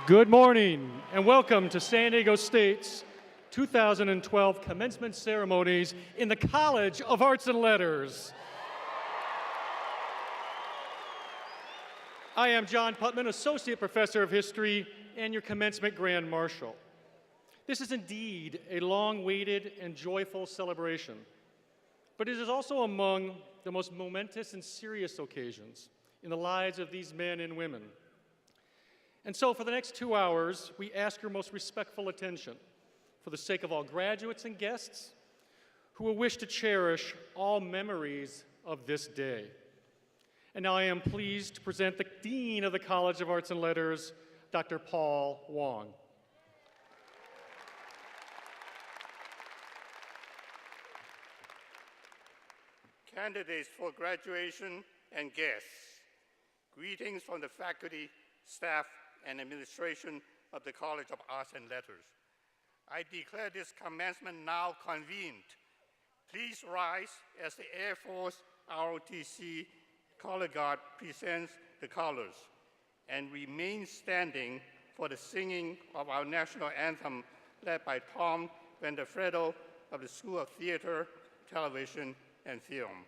Good morning and welcome to San Diego State's 2012 commencement ceremonies in the College of Arts and Letters. I am John Putman, Associate Professor of History and your Commencement Grand Marshal. This is indeed a long-awaited and joyful celebration, but it is also among the most momentous and serious occasions in the lives of these men and women. And so for the next 2 hours, we ask your most respectful attention for the sake of all graduates and guests who will wish to cherish all memories of this day. And now I am pleased to present the Dean of the College of Arts and Letters, Dr. Paul Wong. Candidates for graduation and guests, greetings from the faculty, staff, and administration of the College of Arts and Letters. I declare this commencement now convened. Please rise as the Air Force ROTC Color Guard presents the colors, and remain standing for the singing of our national anthem led by Tom Vandefredo of the School of Theater, Television, and Film.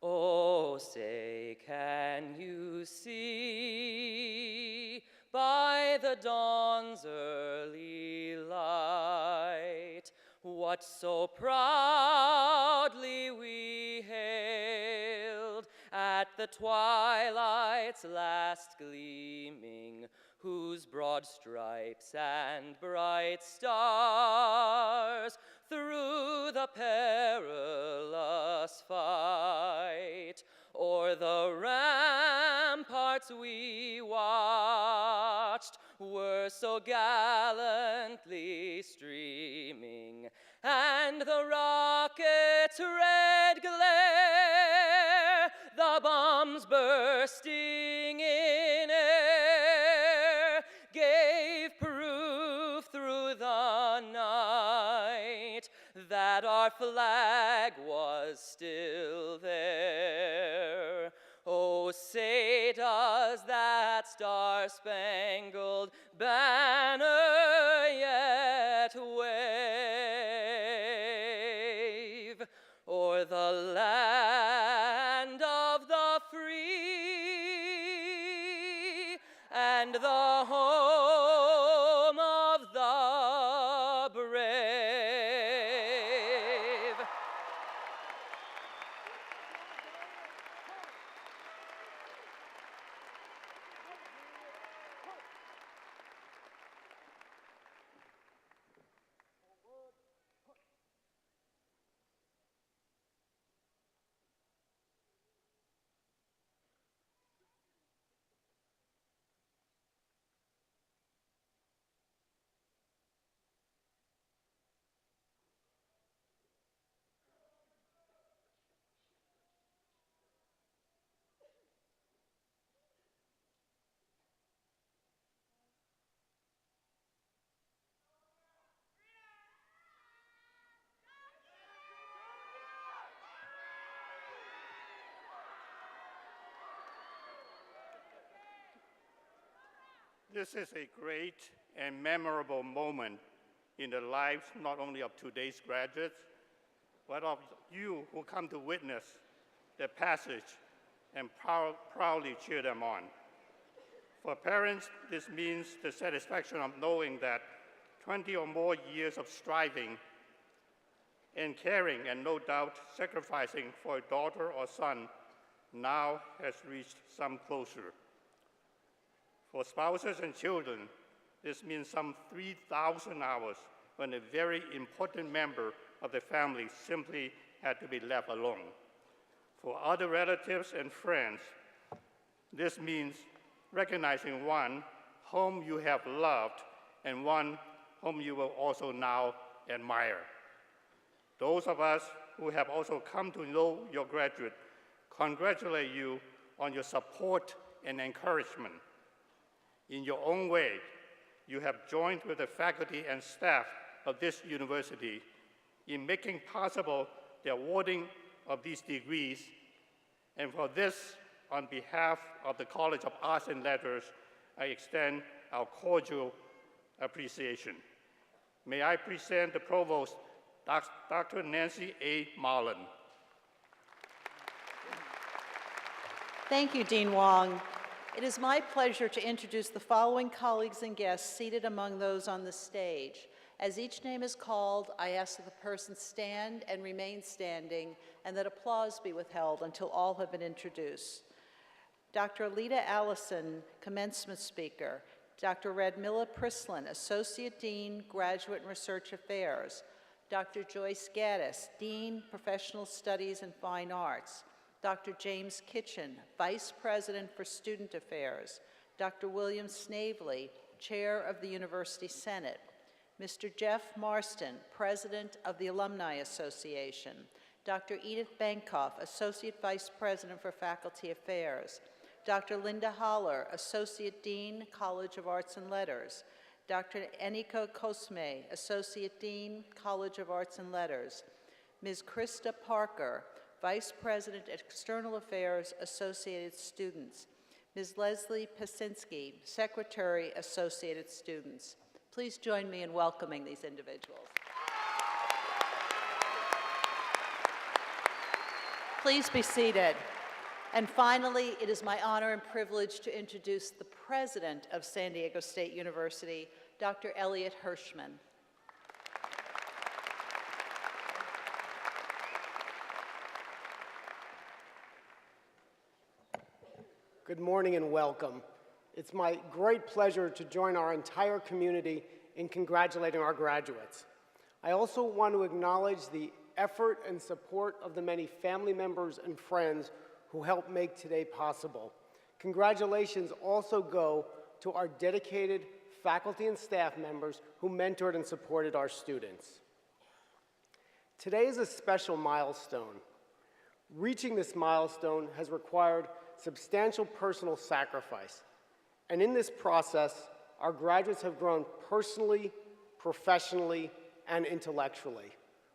Oh, say, can you see by the dawn's early light what so proudly we hailed at the twilight's last gleaming, whose broad stripes and bright stars through the perilous fight o'er the ramparts we watched were so gallantly streaming, and the rocket's red glare, the bombs bursting in air, gave proof through the night that our flag was still there. Oh, say does that star-spangled banner yet wave o'er the land of the free and the home of the brave? This is a great and memorable moment in the lives not only of today's graduates, but of you who come to witness their passage and proudly cheer them on. For parents, this means the satisfaction of knowing that 20 or more years of striving and caring and no doubt sacrificing for a daughter or son now has reached some closure. For spouses and children, This means some 3,000 hours when a very important member of the family simply had to be left alone. For other relatives and friends, this means recognizing one whom you have loved and one whom you will also now admire. Those of us who have also come to know your graduate congratulate you on your support and encouragement. In your own way, you have joined with the faculty and staff of this university in making possible the awarding of these degrees, and for this, on behalf of the College of Arts and Letters, I extend our cordial appreciation. May I present the Provost, Dr. Nancy A. Marlin. Thank you, Dean Wong. It is my pleasure to introduce the following colleagues and guests seated among those on the stage. As each name is called, I ask that the person stand and remain standing, and that applause be withheld until all have been introduced. Dr. Alita Allison, Commencement Speaker. Dr. Radmila Prislin, Associate Dean, Graduate and Research Affairs. Dr. Joyce Gaddis, Dean, Professional Studies and Fine Arts. Dr. James Kitchen, Vice President for Student Affairs. Dr. William Snavely, Chair of the University Senate. Mr. Jeff Marston, President of the Alumni Association. Dr. Edith Bankoff, Associate Vice President for Faculty Affairs. Dr. Linda Holler, Associate Dean, College of Arts and Letters. Dr. Eniko Cosme, Associate Dean, College of Arts and Letters. Ms. Krista Parker, Vice President, External Affairs, Associated Students. Ms. Leslie Pasinski, Secretary, Associated Students. Please join me in welcoming these individuals. Please be seated. And finally, it is my honor and privilege to introduce the President of San Diego State University, Dr. Elliot Hirschman. Good morning and welcome. It's my great pleasure to join our entire community in congratulating our graduates. I also want to acknowledge the effort and support of the many family members and friends who helped make today possible. Congratulations also go to our dedicated faculty and staff members who mentored and supported our students. Today is a special milestone. Reaching this milestone has required substantial personal sacrifice. And in this process, our graduates have grown personally, professionally, and intellectually.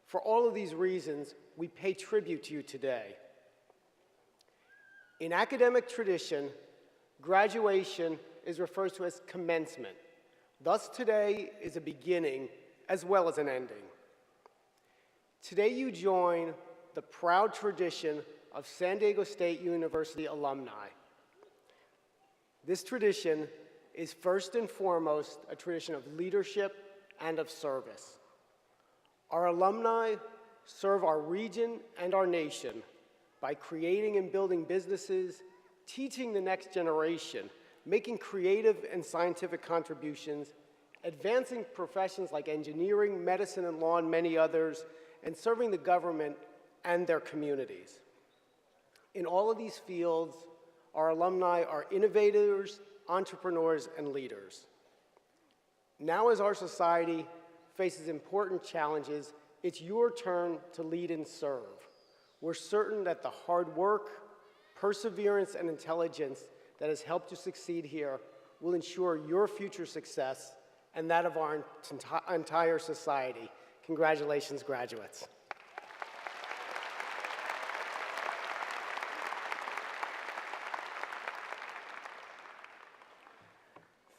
For all of these reasons, we pay tribute to you today. In academic tradition, graduation is referred to as commencement. Thus, today is a beginning as well as an ending. Today, you join the proud tradition of San Diego State University alumni. This tradition is first and foremost a tradition of leadership and of service. Our alumni serve our region and our nation by creating and building businesses, teaching the next generation, making creative and scientific contributions, advancing professions like engineering, medicine, and law, and many others, and serving the government and their communities. In all of these fields, our alumni are innovators, entrepreneurs, and leaders. Now, as our society faces important challenges, it's your turn to lead and serve. We're certain that the hard work, perseverance, and intelligence that has helped you succeed here will ensure your future success and that of our entire society. Congratulations, graduates.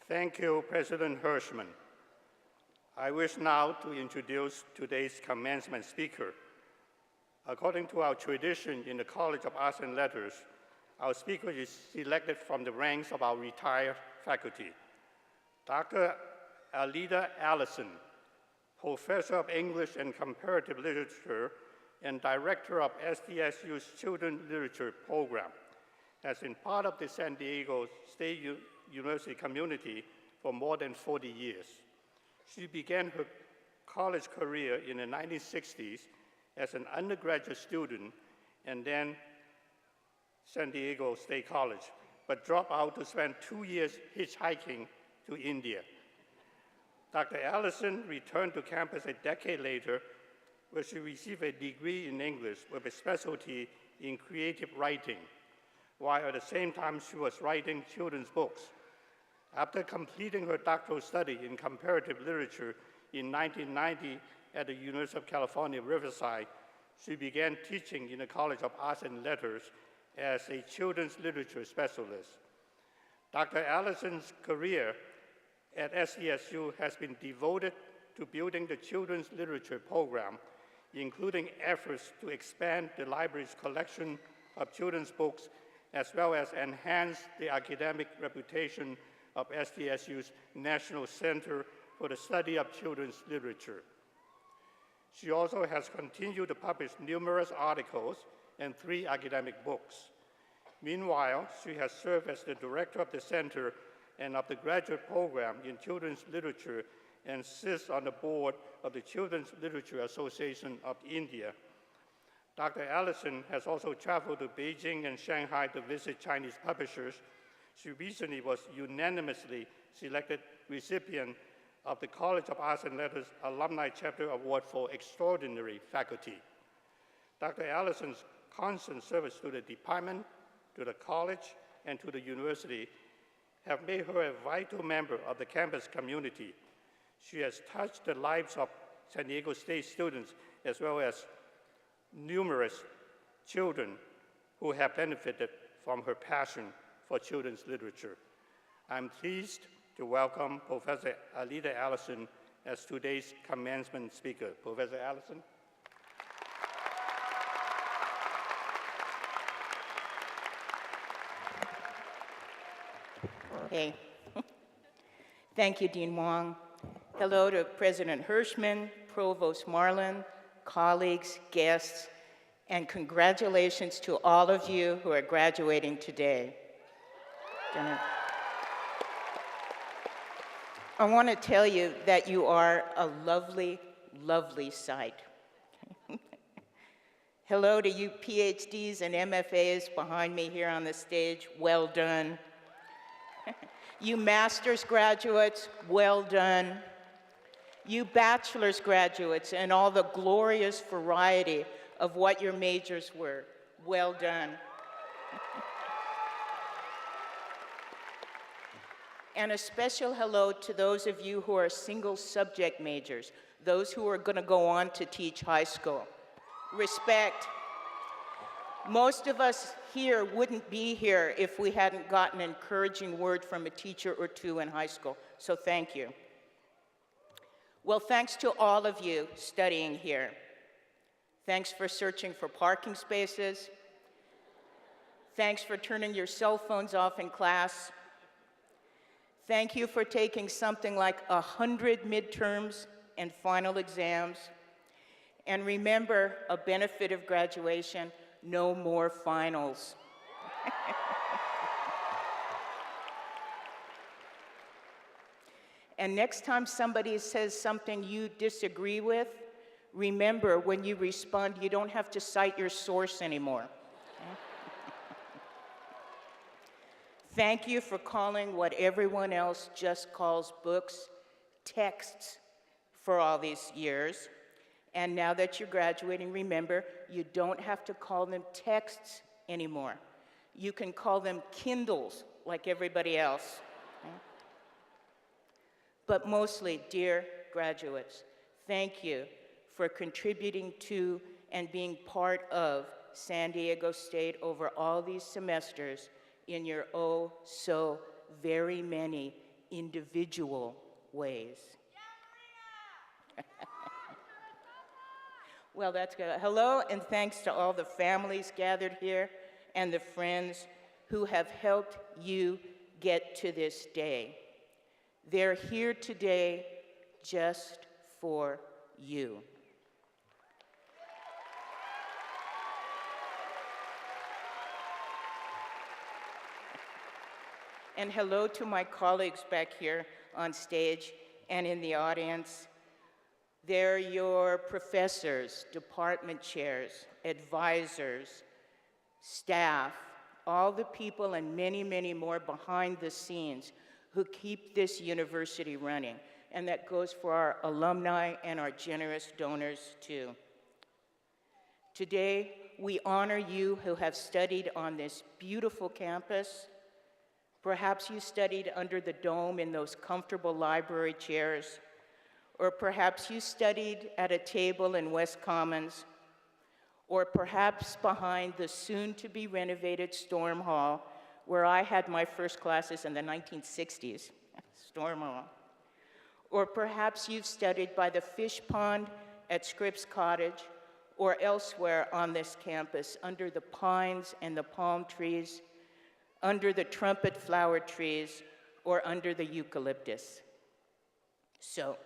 Thank you, President Hirschman. I wish now to introduce today's commencement speaker. According to our tradition in the College of Arts and Letters, our speaker is selected from the ranks of our retired faculty. Dr. Alita Allison, Professor of English and Comparative Literature and Director of SDSU's Children's Literature Program, has been part of the San Diego State University community for more than 40 years. She began her college career in the 1960s as an undergraduate student and then San Diego State College, but dropped out to spend 2 years hitchhiking to India. Dr. Allison returned to campus a decade later, where she received a degree in English with a specialty in creative writing, while at the same time she was writing children's books. After completing her doctoral study in comparative literature in 1990 at the University of California, Riverside, she began teaching in the College of Arts and Letters as a children's literature specialist. Dr. Allison's career at SDSU has been devoted to building the children's literature program, including efforts to expand the library's collection of children's books, as well as enhance the academic reputation of SDSU's National Center for the Study of Children's Literature. She also has continued to publish numerous articles and 3 academic books. Meanwhile, she has served as the director of the center and of the graduate program in children's literature and sits on the board of the Children's Literature Association of India. Dr. Allison has also traveled to Beijing and Shanghai to visit Chinese publishers. She recently was unanimously selected recipient of the College of Arts and Letters Alumni Chapter Award for Extraordinary Faculty. Dr. Allison's constant service to the department, to the college, and to the university have made her a vital member of the campus community. She has touched the lives of San Diego State students as well as numerous children who have benefited from her passion for children's literature. I'm pleased to welcome Professor Alida Allison as today's commencement speaker. Professor Allison. Hey. Thank you, Dean Wong. Hello to President Hirschman, Provost Marlin, colleagues, guests, and congratulations to all of you who are graduating today. I want to tell you that you are a lovely, lovely sight. Hello to you PhDs and MFAs behind me here on the stage, well done. You master's graduates, well done. You bachelor's graduates and all the glorious variety of what your majors were, well done. And a special hello to those of you who are single subject majors, those who are going to go on to teach high school. Respect. Most of us here wouldn't be here if we hadn't gotten an encouraging word from a teacher or two in high school, so thank you. Well, thanks to all of you studying here. Thanks for searching for parking spaces. Thanks for turning your cell phones off in class. Thank you for taking something like 100 midterms and final exams. And remember, a benefit of graduation, no more finals. And next time somebody says something you disagree with, remember when you respond, you don't have to cite your source anymore. Okay? Thank you for calling what everyone else just calls books texts for all these years. And now that you're graduating, remember, you don't have to call them texts anymore. You can call them Kindles like everybody else. Okay? But mostly, dear graduates, thank you for contributing to and being part of San Diego State over all these semesters in your oh so very many individual ways. Well, that's good. Hello, and thanks to all the families gathered here and the friends who have helped you get to this day. They're here today just for you. And hello to my colleagues back here, on stage and in the audience. They're your professors, department chairs, advisors, staff, all the people and many, many more behind the scenes who keep this university running. And that goes for our alumni and our generous donors too. Today, we honor you who have studied on this beautiful campus. Perhaps you studied under the dome in those comfortable library chairs, or perhaps you studied at a table in West Commons, or perhaps behind the soon-to-be renovated Storm Hall, where I had my first classes in the 1960s, Storm Hall. Or perhaps you've studied by the fish pond at Scripps Cottage, or elsewhere on this campus, under the pines and the palm trees, under the trumpet flower trees, or under the eucalyptus. So,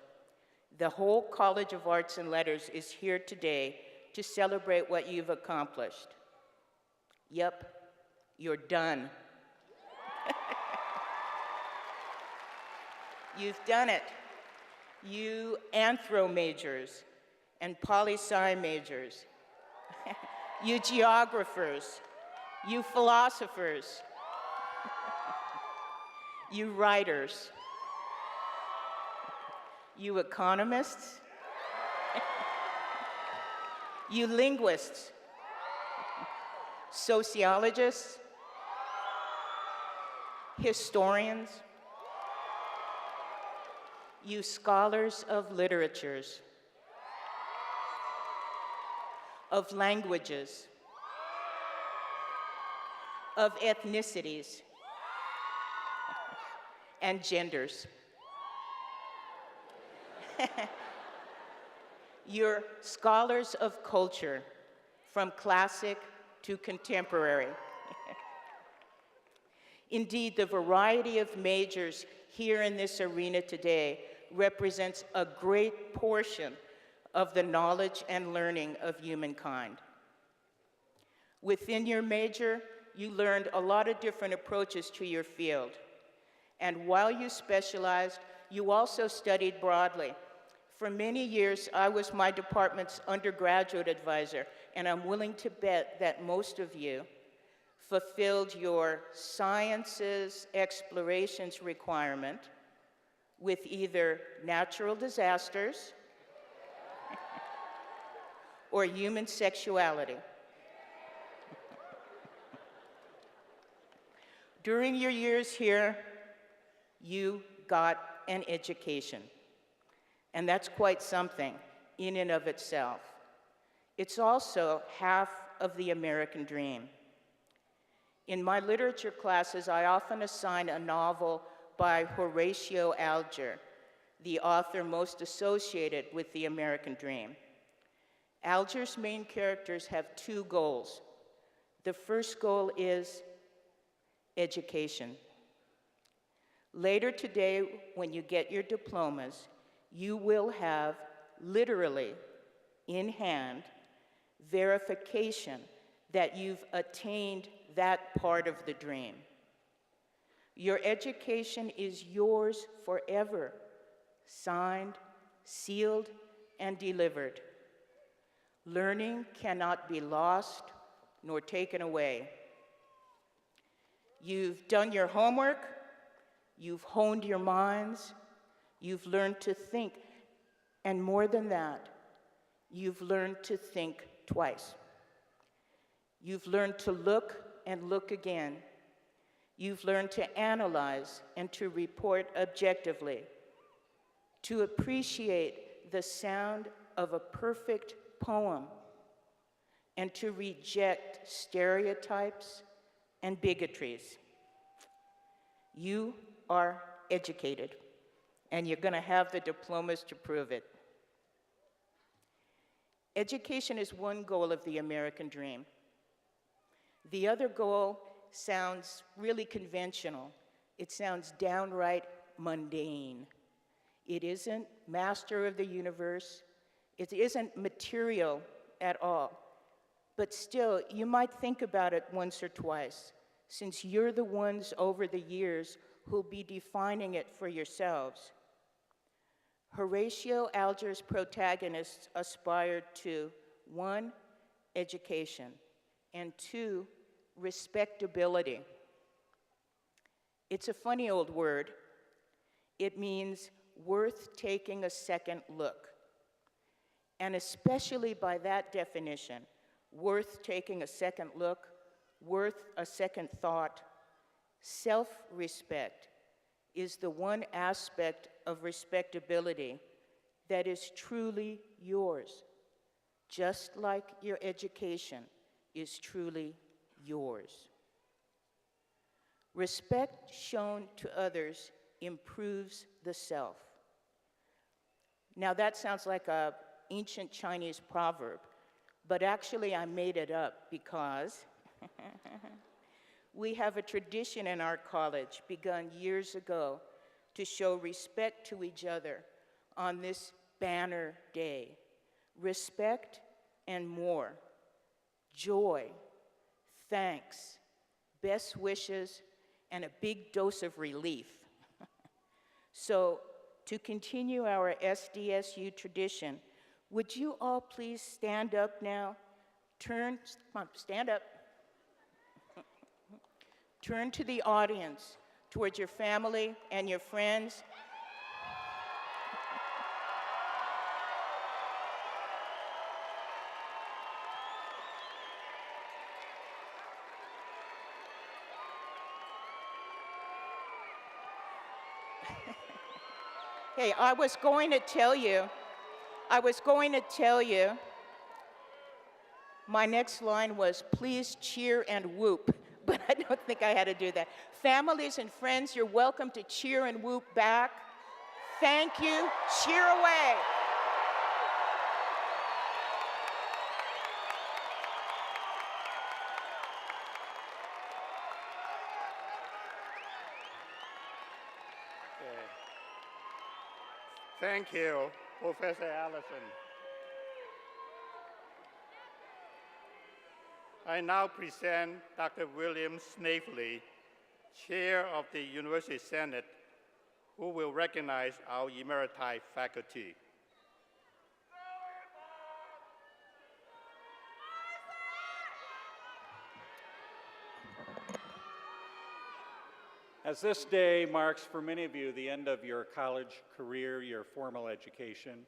the whole College of Arts and Letters is here today to celebrate what you've accomplished. Yep, you're done. You've done it. You anthro majors and poli-sci majors, you geographers, you philosophers, you writers, you economists, you linguists, sociologists, historians, you scholars of literatures, of languages, of ethnicities, and genders. You're scholars of culture, from classic to contemporary. Indeed, the variety of majors here in this arena today represents a great portion of the knowledge and learning of humankind. Within your major, you learned a lot of different approaches to your field. And while you specialized, you also studied broadly. For many years, I was my department's undergraduate advisor, and I'm willing to bet that most of you fulfilled your sciences explorations requirement with either natural disasters or human sexuality. During your years here, you got an education. And that's quite something in and of itself. It's also half of the American dream. In my literature classes, I often assign a novel by Horatio Alger, the author most associated with the American dream. Alger's main characters have two goals. The first goal is education. Later today, when you get your diplomas, you will have, literally, in hand, verification that you've attained that part of the dream. Your education is yours forever, signed, sealed, and delivered. Learning cannot be lost nor taken away. You've done your homework, you've honed your minds, you've learned to think, and more than that, you've learned to think twice. You've learned to look and look again. You've learned to analyze and to report objectively, to appreciate the sound of a perfect poem, and to reject stereotypes and bigotries. You are educated, and you're going to have the diplomas to prove it. Education is one goal of the American dream. The other goal sounds really conventional. It sounds downright mundane. It isn't master of the universe. It isn't material at all. But still, you might think about it once or twice, since you're the ones over the years who'll be defining it for yourselves. Horatio Alger's protagonists aspired to 1, education, and 2, respectability. It's a funny old word. It means worth taking a second look. And especially by that definition, worth taking a second look, worth a second thought, self-respect is the one aspect of respectability that is truly yours, just like your education is truly yours. Respect shown to others improves the self. Now that sounds like an ancient Chinese proverb, but actually I made it up because we have a tradition in our college begun years ago to show respect to each other on this banner day. Respect and more. Joy, thanks, best wishes, and a big dose of relief. So, to continue our SDSU tradition, would you all please stand up now? Come on, stand up. Turn to the audience, towards your family and your friends. Hey, I was going to tell you, my next line was, please cheer and whoop, but I don't think I had to do that. Families and friends, you're welcome to cheer and whoop back. Thank you, cheer away. Thank you, Professor Allison. I now present Dr. William Snavely, Chair of the University Senate, who will recognize our emeriti faculty. As this day marks for many of you the end of your college career, your formal education,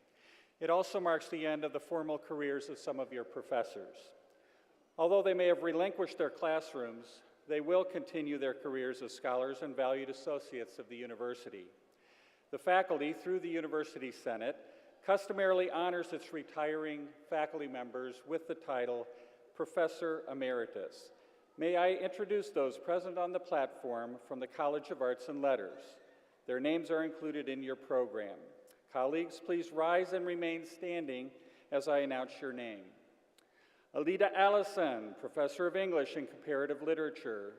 it also marks the end of the formal careers of some of your professors. Although they may have relinquished their classrooms, they will continue their careers as scholars and valued associates of the university. The faculty, through the University Senate, customarily honors its retiring faculty members with the title Professor Emeritus. May I introduce those present on the platform from the College of Arts and Letters. Their names are included in your program. Colleagues, please rise and remain standing as I announce your name. Alida Allison, Professor of English and Comparative Literature.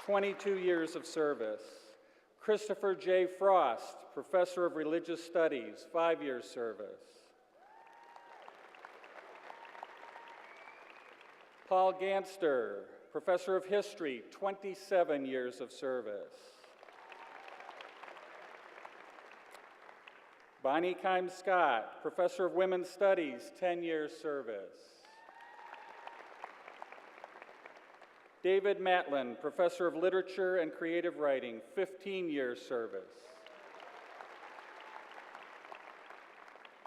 22 years of service. Christopher J. Frost, Professor of Religious Studies, 5 years service. Paul Ganster, Professor of History, 27 years of service. Bonnie Kimes Scott, Professor of Women's Studies, 10 years service. David Matlin, Professor of Literature and Creative Writing, 15 years service.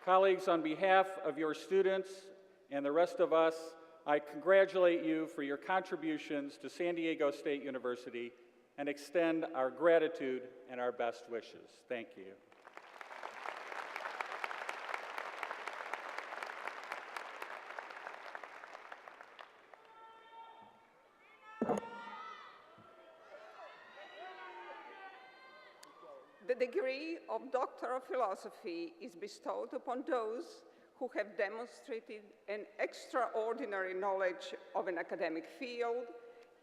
Colleagues, on behalf of your students and the rest of us, I congratulate you for your contributions to San Diego State University and extend our gratitude and our best wishes. Thank you. The degree of Doctor of Philosophy is bestowed upon those who have demonstrated an extraordinary knowledge of an academic field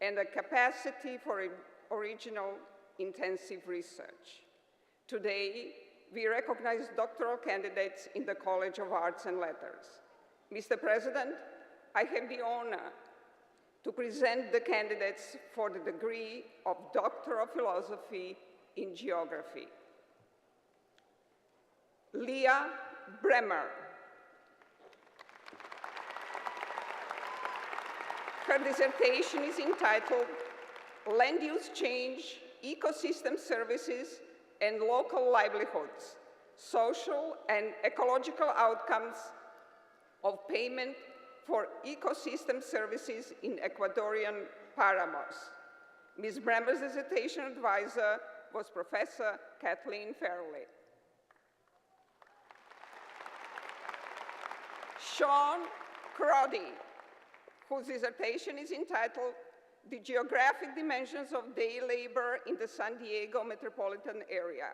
and a capacity for original, intensive research. Today, we recognize doctoral candidates in the College of Arts and Letters. Mr. President, I have the honor to present the candidates for the degree of Doctor of Philosophy in Geography. Leah Bremer. Her dissertation is entitled Land Use Change, Ecosystem Services, and Local Livelihoods, Social and Ecological Outcomes of Payment for Ecosystem Services in Ecuadorian Paramos. Ms. Bremer's dissertation advisor was Professor Kathleen Fairley. Sean Crotty, whose dissertation is entitled The Geographic Dimensions of Day Labor in the San Diego Metropolitan Area.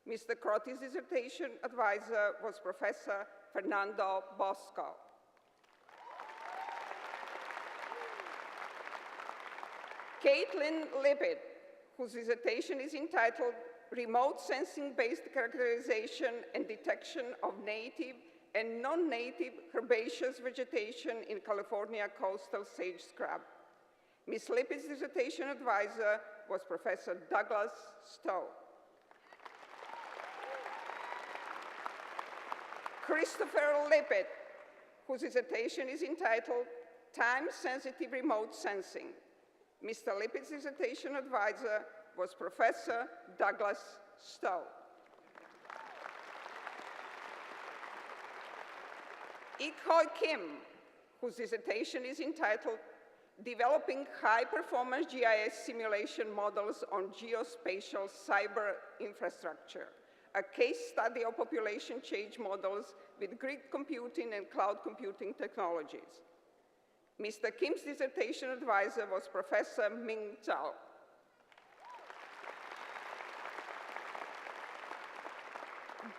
Mr. Crotty's dissertation advisor was Professor Fernando Bosco. Caitlin Lippitt, whose dissertation is entitled Remote Sensing-Based Characterization and Detection of Native and Non-Native Herbaceous Vegetation in California Coastal Sage Scrub. Ms. Lippitt's dissertation advisor was Professor Douglas Stowe. Christopher Lippitt, whose dissertation is entitled Time-Sensitive Remote Sensing. Mr. Lippitt's dissertation advisor was Professor Douglas Stowe. Ik-Hoi Kim, whose dissertation is entitled Developing High-Performance GIS Simulation Models on Geospatial Cyber Infrastructure, a case study of population change models with grid computing and cloud computing technologies. Mr. Kim's dissertation advisor was Professor Ming Zhao.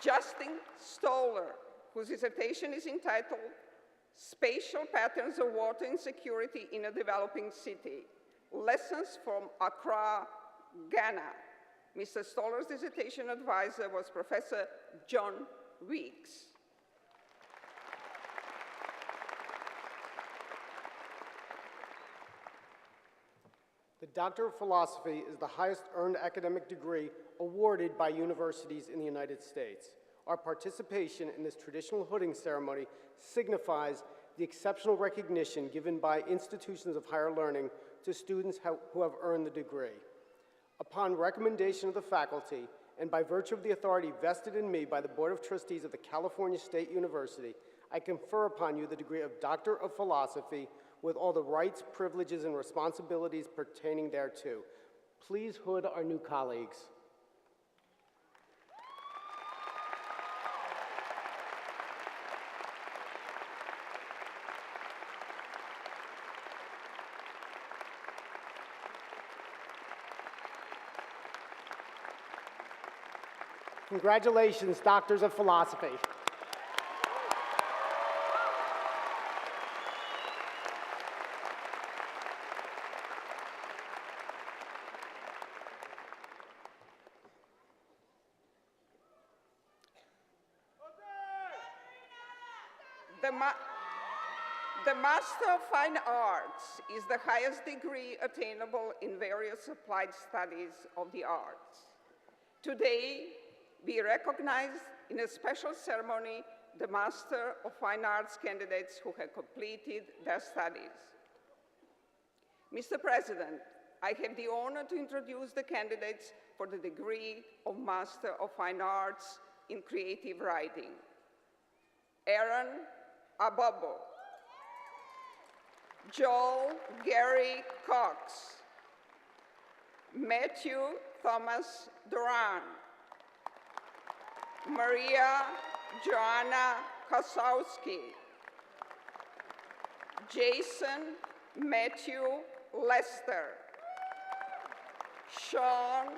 Justin Stoller, whose dissertation is entitled Spatial Patterns of Water Insecurity in a Developing City, Lessons from Accra, Ghana. Mr. Stoller's dissertation advisor was Professor John Weeks. The Doctor of Philosophy is the highest earned academic degree awarded by universities in the United States. Our participation in this traditional hooding ceremony signifies the exceptional recognition given by institutions of higher learning to students who have earned the degree. Upon recommendation of the faculty, and by virtue of the authority vested in me by the Board of Trustees of the California State University, I confer upon you the degree of Doctor of Philosophy with all the rights, privileges, and responsibilities pertaining thereto. Please hood our new colleagues. Congratulations, Doctors of Philosophy. The Master of Fine Arts is the highest degree attainable in various applied studies of the arts. Today, we recognize in a special ceremony the Master of Fine Arts candidates who have completed their studies. Mr. President, I have the honor to introduce the candidates for the degree of Master of Fine Arts in Creative Writing. Aaron Abobo, Joel Gary Cox, Matthew Thomas Duran, Maria Joanna Kosowski, Jason Matthew Lester, Sean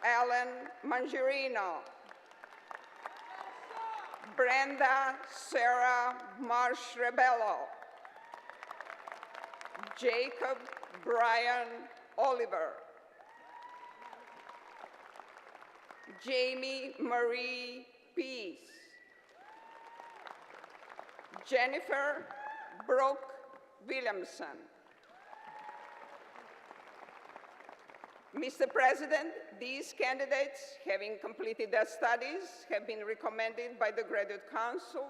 Allen Mangerino, Brenda Sarah Marsh-Rebello, Jacob Brian Oliver, Jamie Marie Peace, Jennifer Brooke Williamson, Mr. President, these candidates, having completed their studies, have been recommended by the Graduate Council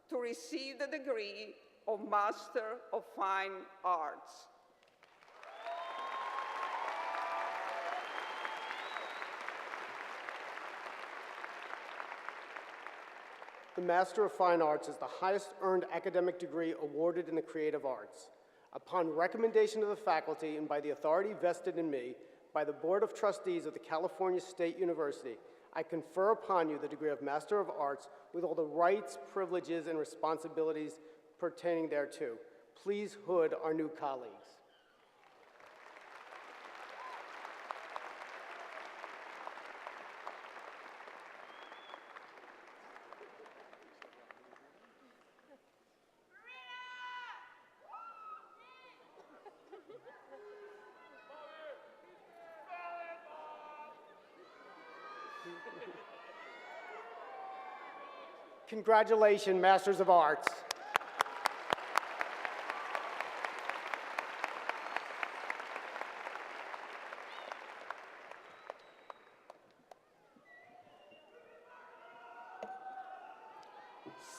to receive the degree of Master of Fine Arts. The Master of Fine Arts is the highest earned academic degree awarded in the creative arts. Upon recommendation of the faculty and by the authority vested in me by the Board of Trustees of the California State University, I confer upon you the degree of Master of Arts with all the rights, privileges, and responsibilities pertaining thereto. Please hood our new colleagues. Congratulations, Masters of Arts.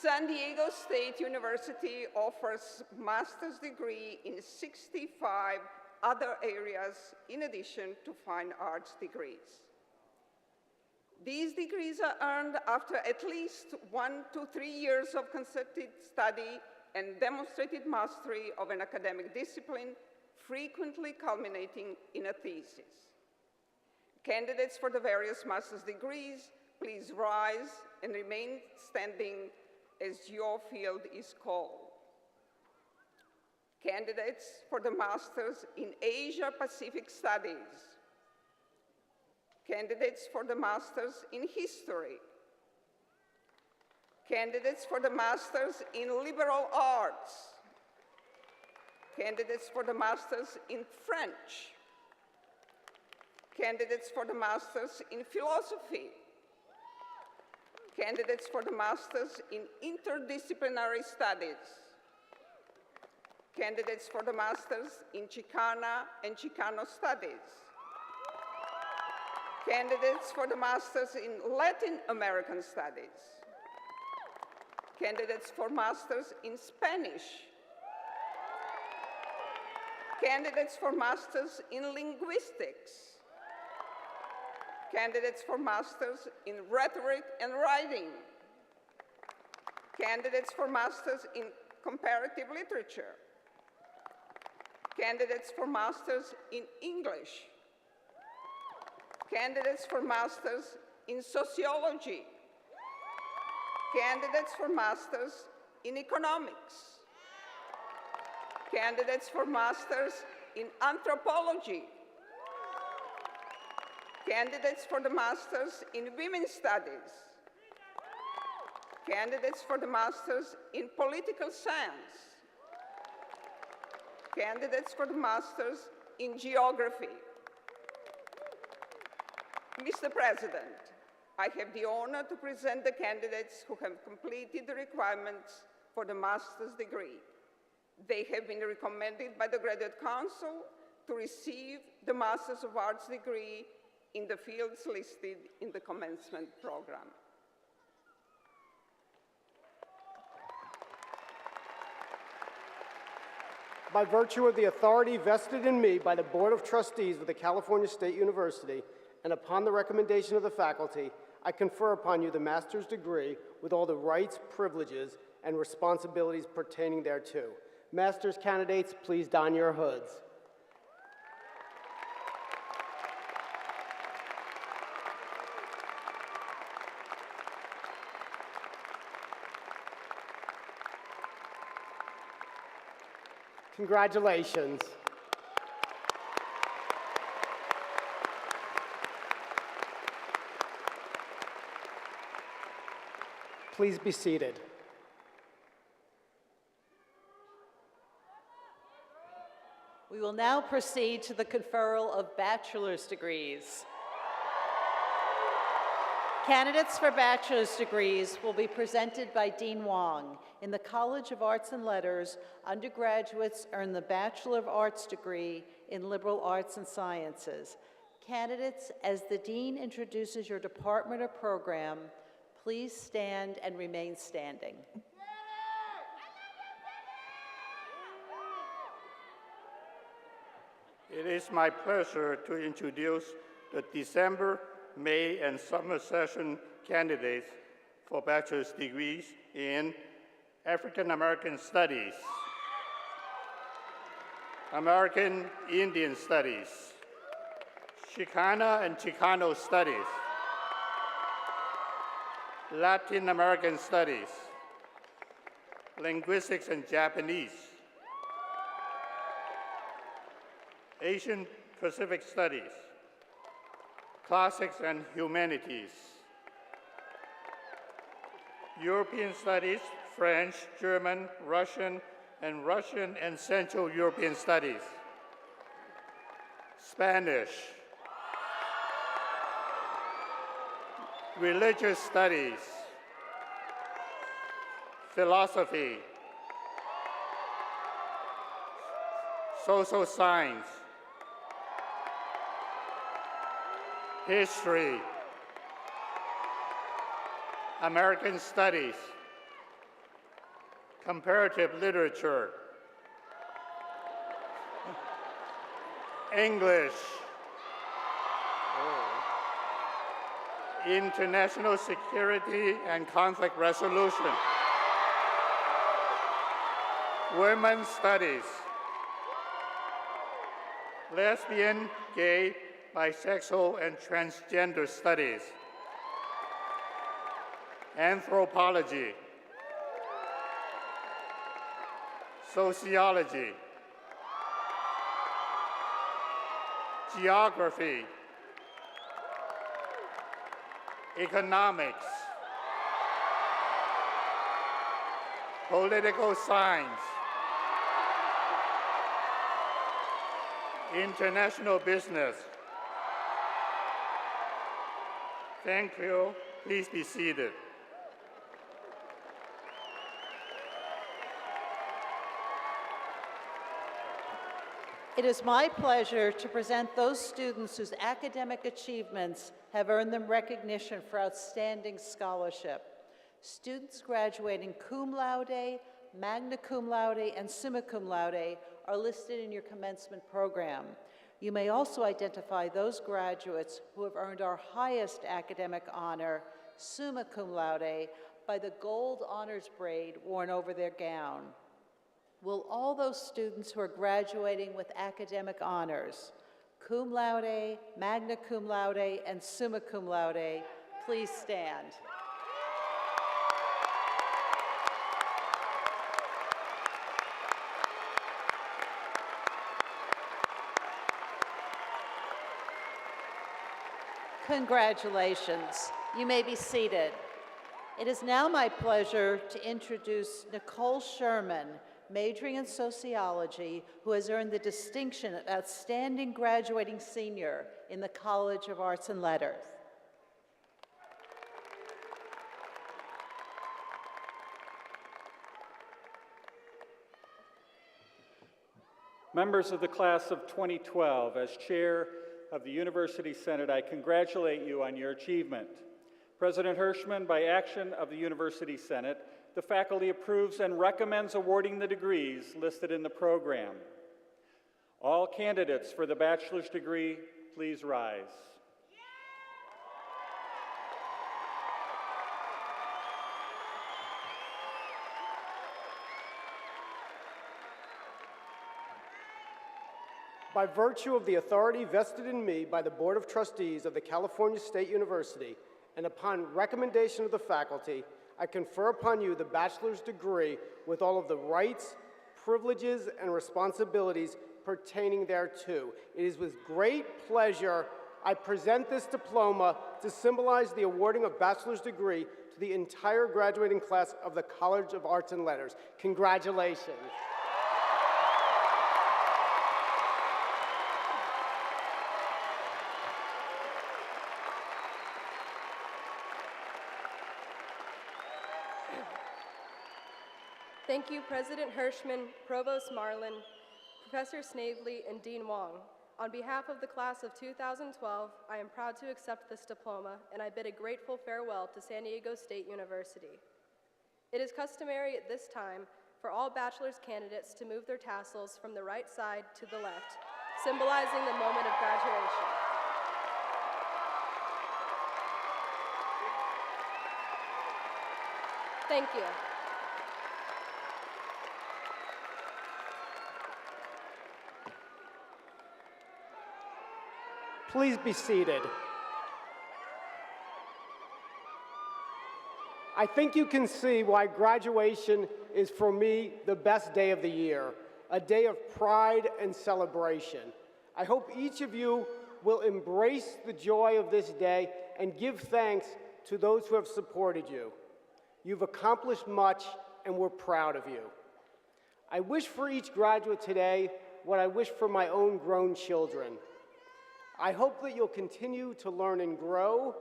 San Diego State University offers master's degree in 65 other areas in addition to fine arts degrees. These degrees are earned after at least 1 to 3 years of concerted study and demonstrated mastery of an academic discipline, frequently culminating in a thesis. Candidates for the various master's degrees, please rise and remain standing as your field is called. Candidates for the Masters in Asia Pacific Studies. Candidates for the Masters in History. Candidates for the Masters in Liberal Arts. Candidates for the Masters in French. Candidates for the Masters in Philosophy. Candidates for the Masters in Interdisciplinary Studies. Candidates for the Masters in Chicana and Chicano Studies. Candidates for the Masters in Latin American Studies. Candidates for Masters in Spanish. Candidates for Masters in Linguistics. Candidates for Masters in Rhetoric and Writing. Candidates for Masters in Comparative Literature. Candidates for Masters in English. Candidates for Masters in Sociology. Candidates for Masters in Economics. Candidates for Masters in Anthropology. Candidates for the Masters in Women's Studies. Candidates for the Masters in Political Science. Candidates for the Masters in Geography. Mr. President, I have the honor to present the candidates who have completed the requirements for the master's degree. They have been recommended by the Graduate Council to receive the Masters of Arts degree in the fields listed in the Commencement program. By virtue of the authority vested in me by the Board of Trustees of the California State University, and upon the recommendation of the faculty, I confer upon you the master's degree with all the rights, privileges, and responsibilities pertaining thereto. Master's candidates, please don your hoods. Congratulations. Please be seated. We will now proceed to the conferral of bachelor's degrees. Candidates for bachelor's degrees will be presented by Dean Wong. In the College of Arts and Letters, undergraduates earn the Bachelor of Arts degree in Liberal Arts and Sciences. Candidates, as the Dean introduces your department or program, please stand and remain standing. It is my pleasure to introduce the December, May, and summer session candidates for bachelor's degrees in African American Studies, American Indian Studies, Chicana and Chicano Studies, Latin American Studies, Linguistics and Japanese, Asian Pacific Studies, Classics and Humanities, European Studies, French, German, Russian and Central European Studies, Spanish, Religious Studies, Philosophy, Social Science, History, American Studies, Comparative Literature, English, International Security and Conflict Resolution, Women's Studies, Lesbian, Gay, Bisexual, and Transgender Studies, Anthropology, Sociology, Geography, Economics, Political Science, International Business. Thank you. Please be seated. It is my pleasure to present those students whose academic achievements have earned them recognition for outstanding scholarship. Students graduating cum laude, magna cum laude, and summa cum laude are listed in your commencement program. You may also identify those graduates who have earned our highest academic honor, summa cum laude, by the gold honors braid worn over their gown. Will all those students who are graduating with academic honors, cum laude, magna cum laude, and summa cum laude, please stand. Congratulations. You may be seated. It is now my pleasure to introduce Nicole Sherman, majoring in sociology, who has earned the distinction of Outstanding Graduating Senior in the College of Arts and Letters. Members of the class of 2012, as chair of the University Senate, I congratulate you on your achievement. President Hirschman, by action of the University Senate, the faculty approves and recommends awarding the degrees listed in the program. All candidates for the bachelor's degree, please rise. By virtue of the authority vested in me by the Board of Trustees of the California State University, and upon recommendation of the faculty, I confer upon you the bachelor's degree with all of the rights, privileges, and responsibilities pertaining thereto. It is with great pleasure I present this diploma to symbolize the awarding of bachelor's degree to the entire graduating class of the College of Arts and Letters. Congratulations. Thank you, President Hirschman, Provost Marlin, Professor Snavely, and Dean Wong. On behalf of the class of 2012, I am proud to accept this diploma, and I bid a grateful farewell to San Diego State University. It is customary at this time for all bachelor's candidates to move their tassels from the right side to the left, symbolizing the moment of graduation. Thank you. Please be seated. I think you can see why graduation is, for me, the best day of the year, a day of pride and celebration. I hope each of you will embrace the joy of this day and give thanks to those who have supported you. You've accomplished much, and we're proud of you. I wish for each graduate today what I wish for my own grown children. I hope that you'll continue to learn and grow,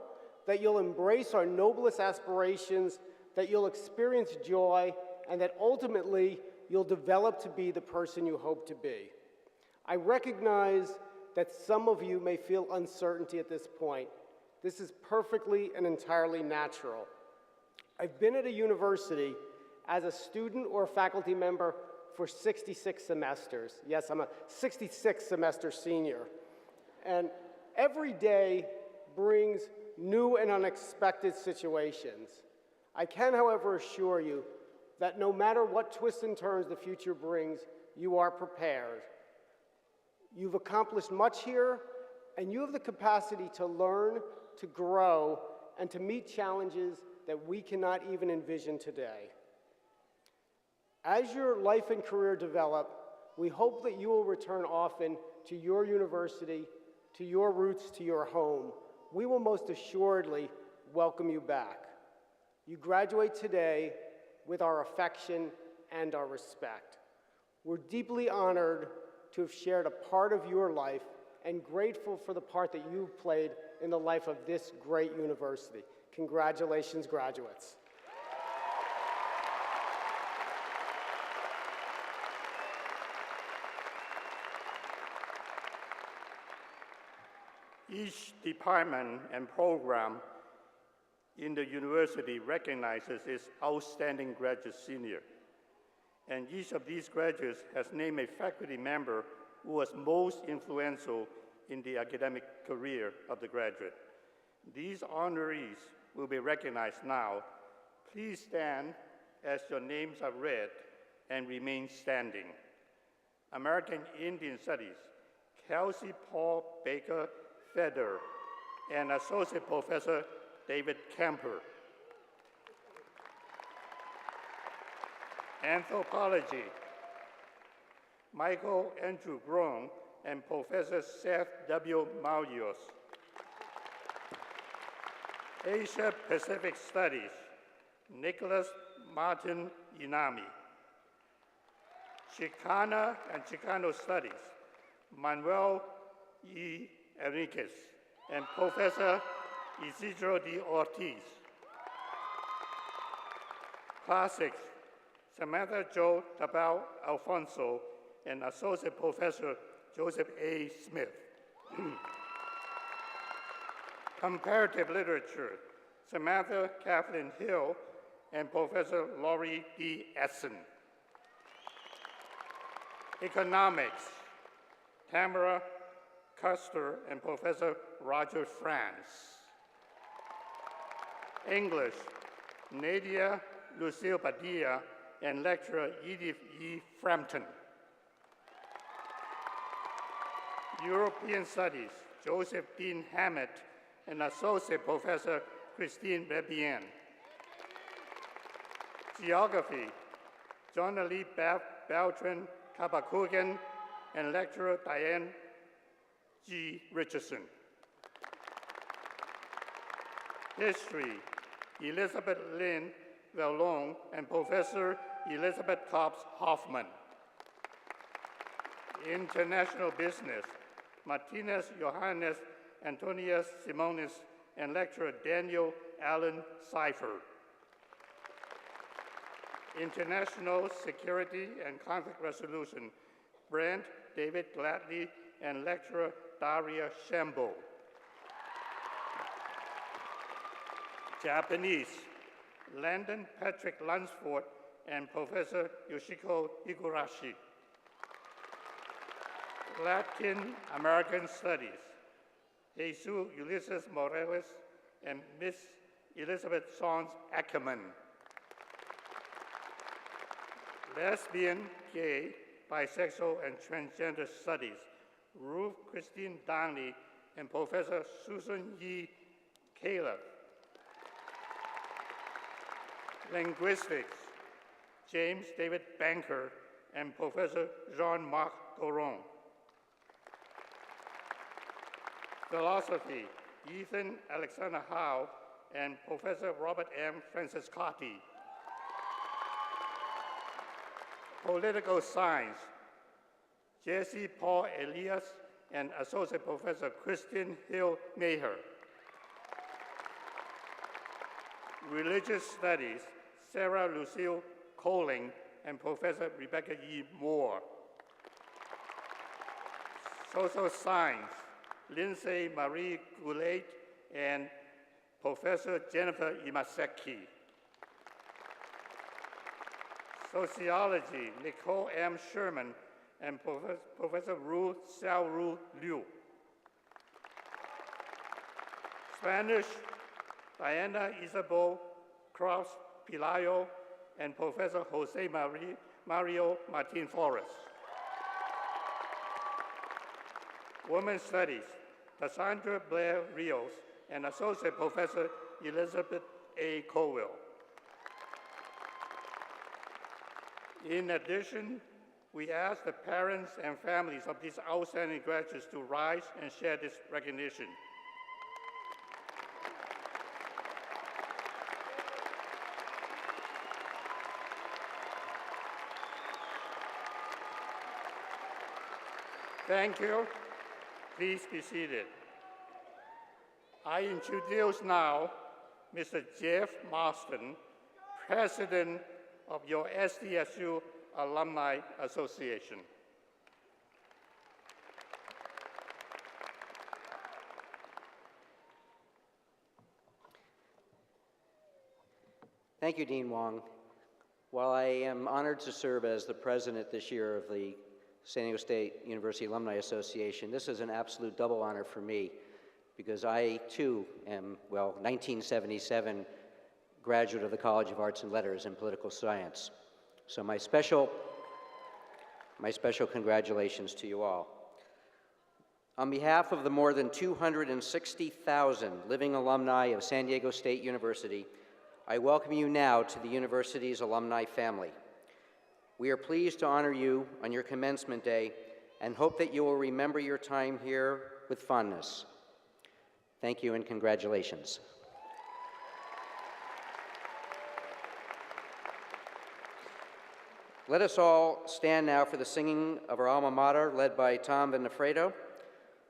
that you'll embrace our noblest aspirations, that you'll experience joy, and that ultimately you'll develop to be the person you hope to be. I recognize that some of you may feel uncertainty at this point. This is perfectly and entirely natural. I've been at a university as a student or a faculty member for 66 semesters. Yes, I'm a 66 semester senior. And every day brings new and unexpected situations. I can, however, assure you that no matter what twists and turns the future brings, you are prepared. You've accomplished much here, and you have the capacity to learn, to grow, and to meet challenges that we cannot even envision today. As your life and career develop, we hope that you will return often to your university, to your roots, to your home. We will most assuredly welcome you back. You graduate today with our affection and our respect. We're deeply honored to have shared a part of your life and grateful for the part that you've played in the life of this great university. Congratulations, graduates. Each department and program in the university recognizes its outstanding graduate senior. And each of these graduates has named a faculty member who was most influential in the academic career of the graduate. These honorees will be recognized now. Please stand as your names are read and remain standing. American Indian Studies, Kelsey Paul Baker Feder, and Associate Professor David Kemper. Anthropology, Michael Andrew Groen and Professor Seth W. Marios. Asia Pacific Studies, Nicholas Martin Inami. Chicana and Chicano Studies, Manuel E. Enriquez and Professor Isidro D. Ortiz. Classics, Samantha Jo Tabao Alfonso and Associate Professor Joseph A. Smith. Comparative Literature, Samantha Kathleen Hill and Professor Laurie D. Essen. Economics, Tamara Custer and Professor Roger France. English, Nadia Lucille Padilla and lecturer Edith E. Frampton. European Studies, Joseph Dean Hammett and Associate Professor Christine Rebien. Geography, John Lee Beltran Kabakugan and lecturer Diane G. Richardson. History, Elizabeth Lynn Vallone and Professor Elizabeth Cobbs Hoffman. International Business, Martinez Johannes Antonius Simonis and lecturer Daniel Allen Seifert. International Security and Conflict Resolution, Brent David Gladley and lecturer Daria Shambo. Japanese, Landon Patrick Lunsford and Professor Yoshiko Higurashi. Latin American Studies, Jesus Ulysses Morales and Miss Elizabeth Sons Ackerman. Lesbian, Gay, Bisexual, and Transgender Studies, Ruth Christine Downey and Professor Susan Yi Kaler. Linguistics, James David Banker and Professor Jean-Marc Goron. Philosophy, Ethan Alexander Howe and Professor Robert M. Franciscotti. Political Science, Jesse Paul Elias and Associate Professor Christian Hill Maher. Religious Studies, Sarah Lucille Coling and Professor Rebecca E. Moore. Social Science, Lindsay Marie Goulet and Professor Jennifer Imaseki. Sociology, Nicole M. Sherman and Professor Ru Xiaoru Liu. Spanish, Diana Isabel Cruz Pilayo and Professor Jose Mario Martin Forrest. Women's Studies, Cassandra Blair Rios and Associate Professor Elizabeth A. Colwell. In addition, we ask the parents and families of these outstanding graduates to rise and share this recognition. Thank you. Please be seated. I introduce now Mr. Jeff Marston, President of your SDSU Alumni Association. Thank you, Dean Wong. While I am honored to serve as the president this year of the San Diego State University Alumni Association, this is an absolute double honor for me because I, too, am, 1977 graduate of the College of Arts and Letters in Political Science. So my special congratulations to you all. On behalf of the more than 260,000 living alumni of San Diego State University, I welcome you now to the university's alumni family. We are pleased to honor you on your commencement day and hope that you will remember your time here with fondness. Thank you and congratulations. Let us all stand now for the singing of our alma mater, led by Tom Vennafredo.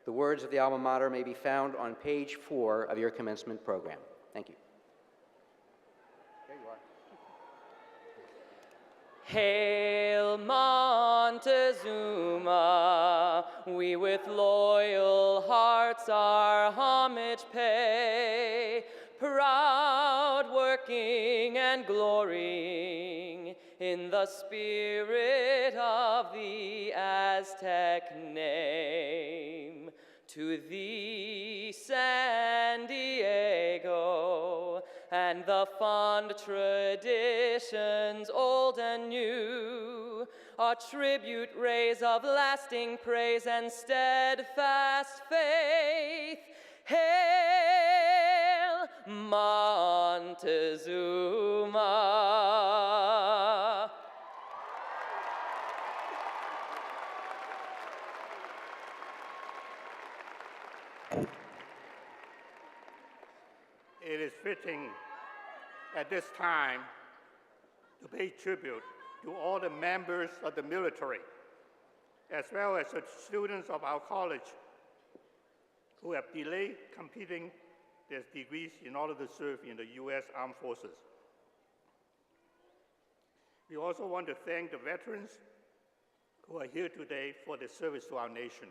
The words of the alma mater may be found on page 4 of your commencement program. Thank you. There you are. Hail Montezuma, we with loyal hearts our homage pay, proud working and glorying in the spirit of the Aztec name. To thee, San Diego, and the fond traditions old and new, a tribute raise of lasting praise and steadfast faith. Hail Montezuma. It is fitting at this time to pay tribute to all the members of the military, as well as the students of our college who have delayed completing their degrees in order to serve in the U.S. Armed Forces. We also want to thank the veterans who are here today for their service to our nation.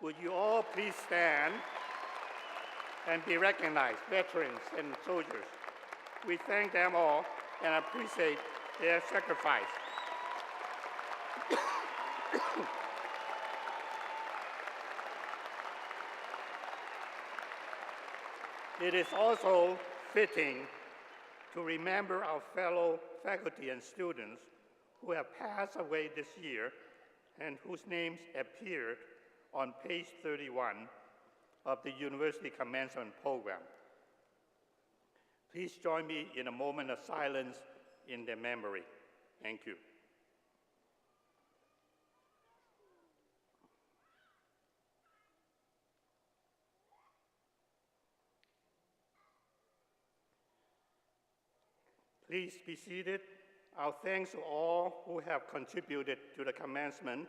Would you all please stand and be recognized, veterans and soldiers. We thank them all and appreciate their sacrifice. It is also fitting to remember our fellow faculty and students who have passed away this year and whose names appeared on page 31 of the University Commencement program. Please join me in a moment of silence in their memory. Thank you. Please be seated. Our thanks to all who have contributed to the commencement.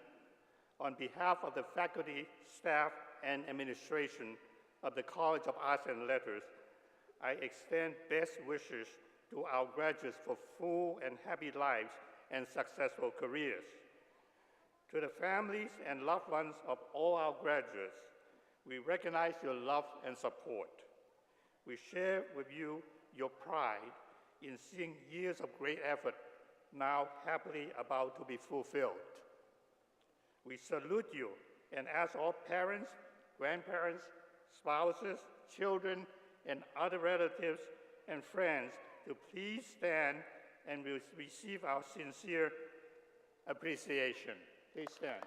On behalf of the faculty, staff, and administration of the College of Arts and Letters, I extend best wishes to our graduates for full and happy lives and successful careers. To the families and loved ones of all our graduates, we recognize your love and support. We share with you your pride in seeing years of great effort now happily about to be fulfilled. We salute you and ask all parents, grandparents, spouses, children, and other relatives and friends to please stand and receive our sincere appreciation. Please stand.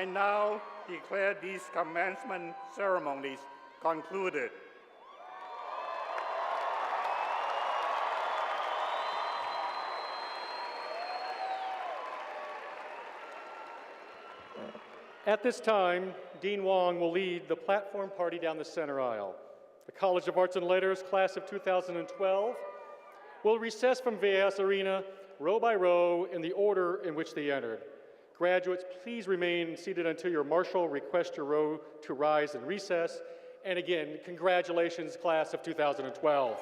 I now declare these commencement ceremonies concluded. At this time, Dean Wong will lead the platform party down the center aisle. The College of Arts and Letters class of 2012 will recess from Viejas Arena row by row in the order in which they entered. Graduates, please remain seated until your marshal requests your row to rise and recess. And again, congratulations, class of 2012.